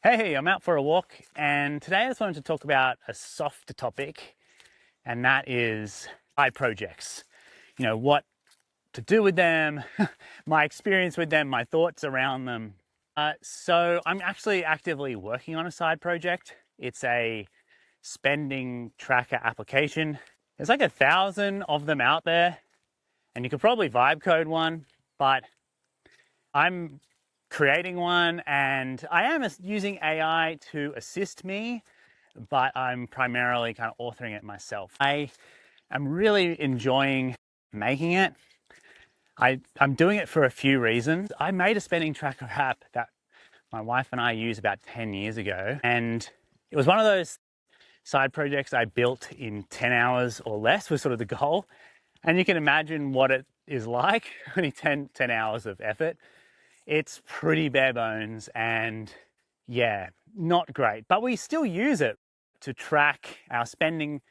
Hey, I'm out for a walk, and today I just wanted to talk about a softer topic, and that is side projects. What to do with them, my experience with them, my thoughts around them. So I'm actually actively working on a side project. It's a spending tracker application. There's like 1,000 of them out there, and you could probably vibe code one, but I'm creating one, and I am using AI to assist me, but I'm primarily kind of authoring it myself. I am really enjoying making it. I'm doing it for a few reasons. I made a spending tracker app that my wife and I used about 10 years ago, and it was one of those side projects I built in 10 hours or less was sort of the goal. And you can imagine what it is like, only 10 hours of effort. It's pretty bare bones and yeah, not great, but we still use it to track our spending.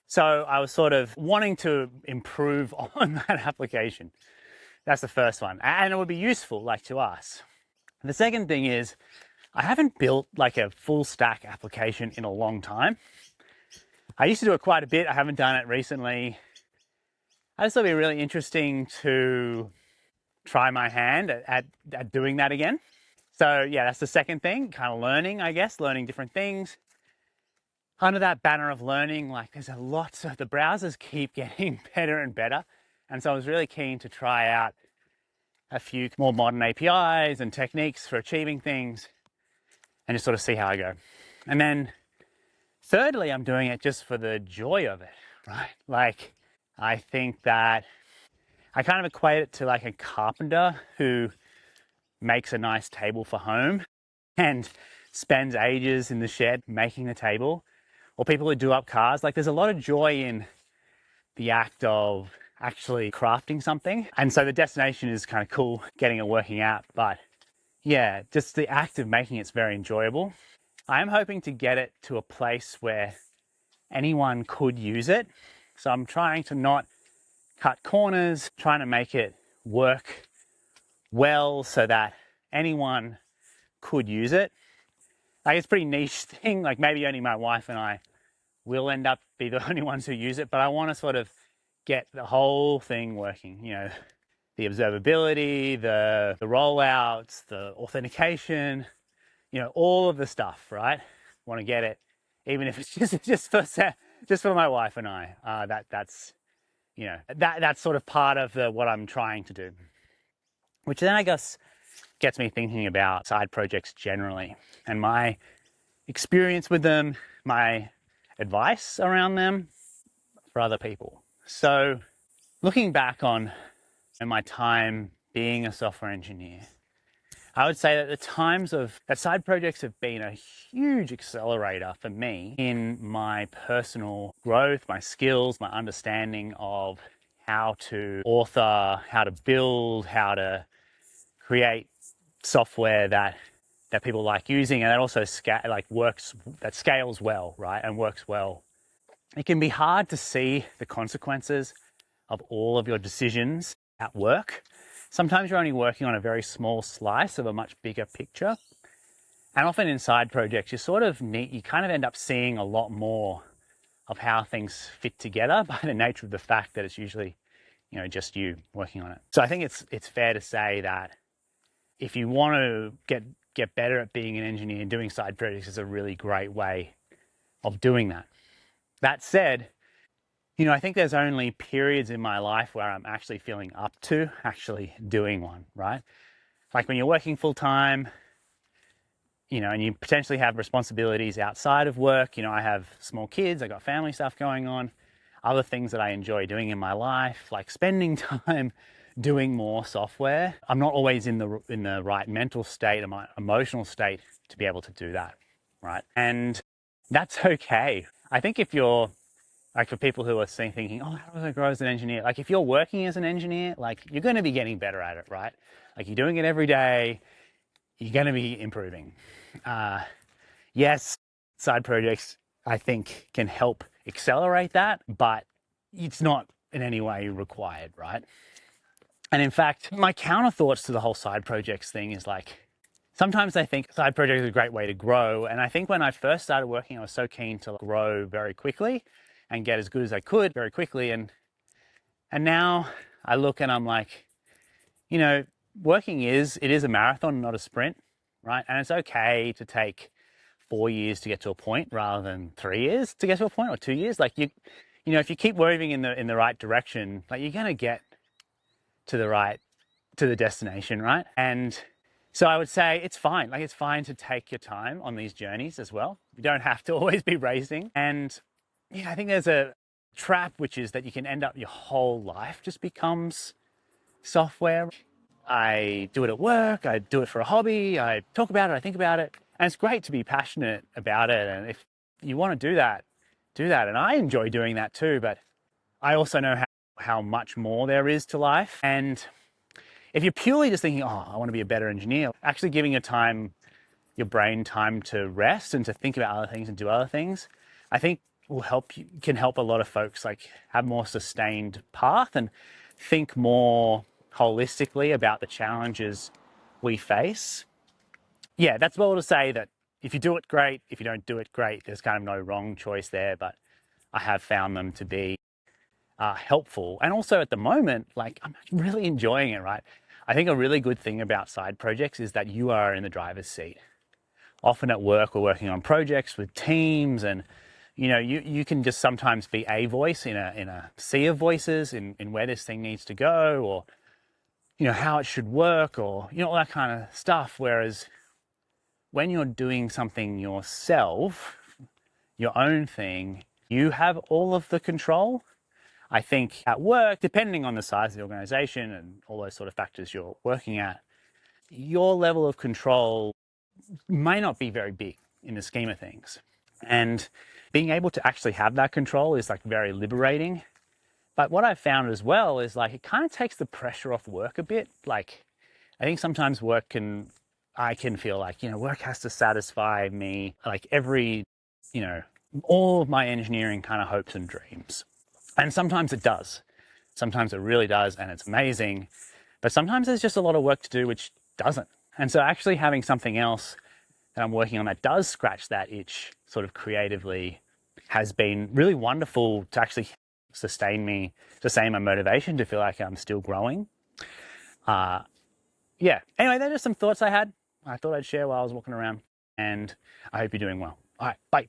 So I was sort of wanting to improve on that application. That's the first one. And it would be useful, like, to us. The second thing is I haven't built like a full stack application in a long time. I used to do it quite a bit. I haven't done it recently. I just thought it'd be really interesting to try my hand at doing that again. So yeah, that's the second thing, kind of learning, I guess, learning different things. Under that banner of learning, like, there's a lot of the browsers keep getting better and better. And so I was really keen to try out a few more modern APIs and techniques for achieving things and just sort of see how I go. And then thirdly, I'm doing it just for the joy of it, right? Like, I think that I kind of equate it to like a carpenter who makes a nice table for home and spends ages in the shed making the table, or people who do up cars. Like, there's a lot of joy in the act of actually crafting something. And so the destination is kind of cool, getting it working out. But yeah, just the act of making it's very enjoyable. I am hoping to get it to a place where anyone could use it. So I'm trying to not cut corners, trying to make it work well so that anyone could use it. Like, it's a pretty niche thing. Like, maybe only my wife and I will end up be the only ones who use it, but I want to sort of get the whole thing working, the observability, the rollouts, the authentication, all of the stuff, right? Want to get it, even if it's just for my wife and I. That's sort of part of what I'm trying to do, which then I guess gets me thinking about side projects generally and my experience with them, my advice around them for other people. So looking back on my time being a software engineer, I would say that the times of that side projects have been a huge accelerator for me in my personal growth, my skills, my understanding of how to author, how to build, how to create software that people like using, and that also that scales well, right, and works well. It can be hard to see the consequences of all of your decisions at work. Sometimes you're only working on a very small slice of a much bigger picture. And often in side projects, you kind of end up seeing a lot more of how things fit together by the nature of the fact that it's usually, just you working on it. So I think it's fair to say that if you want to get better at being an engineer, doing side projects is a really great way of doing that. That said, I think there's only periods in my life where I'm actually feeling up to actually doing one, right? Like when you're working full time, and you potentially have responsibilities outside of work. I have small kids, I got family stuff going on, other things that I enjoy doing in my life, like spending time doing more software. I'm not always in the right mental state or my emotional state to be able to do that, right? And that's okay. I think if you're like, for people who are thinking, oh, how do I grow as an engineer? Like, if you're working as an engineer, like, you're going to be getting better at it, right? Like, you're doing it every day, you're going to be improving. Yes, side projects, I think, can help accelerate that, but it's not in any way required, right? And in fact, my counter thoughts to the whole side projects thing is like, sometimes I think side projects is a great way to grow. And I think when I first started working, I was so keen to grow very quickly and get as good as I could very quickly. And now I look and I'm like, you know, working it is a marathon, not a sprint, right? And it's okay to take 4 years to get to a point rather than 3 years to get to a point, or 2 years. Like you know, if you keep moving in the right direction, like you're gonna get to the destination, right? And so I would say it's fine. Like it's fine to take your time on these journeys as well. You don't have to always be racing. And yeah, I think there's a trap, which is that you can end up your whole life just becomes software. I do it at work, I do it for a hobby, I talk about it, I think about it. And it's great to be passionate about it. And if you want to do that, do that. And I enjoy doing that too, but I also know how much more there is to life. And if you're purely just thinking, oh, I want to be a better engineer, actually giving your brain time to rest and to think about other things and do other things, I think can help a lot of folks like have more sustained path and think more holistically about the challenges we face. Yeah, that's all to say that if you do it, great. If you don't do it, great. There's kind of no wrong choice there, but I have found them to be helpful. And also at the moment, like I'm really enjoying it, right? I think a really good thing about side projects is that you are in the driver's seat. Often at work, we're working on projects with teams, and you know, you can just sometimes be a voice in a sea of voices in where this thing needs to go, or you know, how it should work, or you know, all that kind of stuff. Whereas when you're doing something yourself, your own thing, you have all of the control. I think at work, depending on the size of the organization and all those sort of factors you're working at, your level of control may not be very big in the scheme of things. And being able to actually have that control is like very liberating. But what I've found as well is like it kind of takes the pressure off work a bit. Like I think sometimes I can feel like, you know, work has to satisfy me, like you know, all of my engineering kind of hopes and dreams. And sometimes it does. Sometimes it really does, and it's amazing. But sometimes there's just a lot of work to do which doesn't. And so actually having something else that I'm working on that does scratch that itch sort of creatively has been really wonderful to actually sustain my motivation to feel like I'm still growing. Yeah. Anyway, they're just some thoughts I had. I thought I'd share while I was walking around, and I hope you're doing well. All right, bye.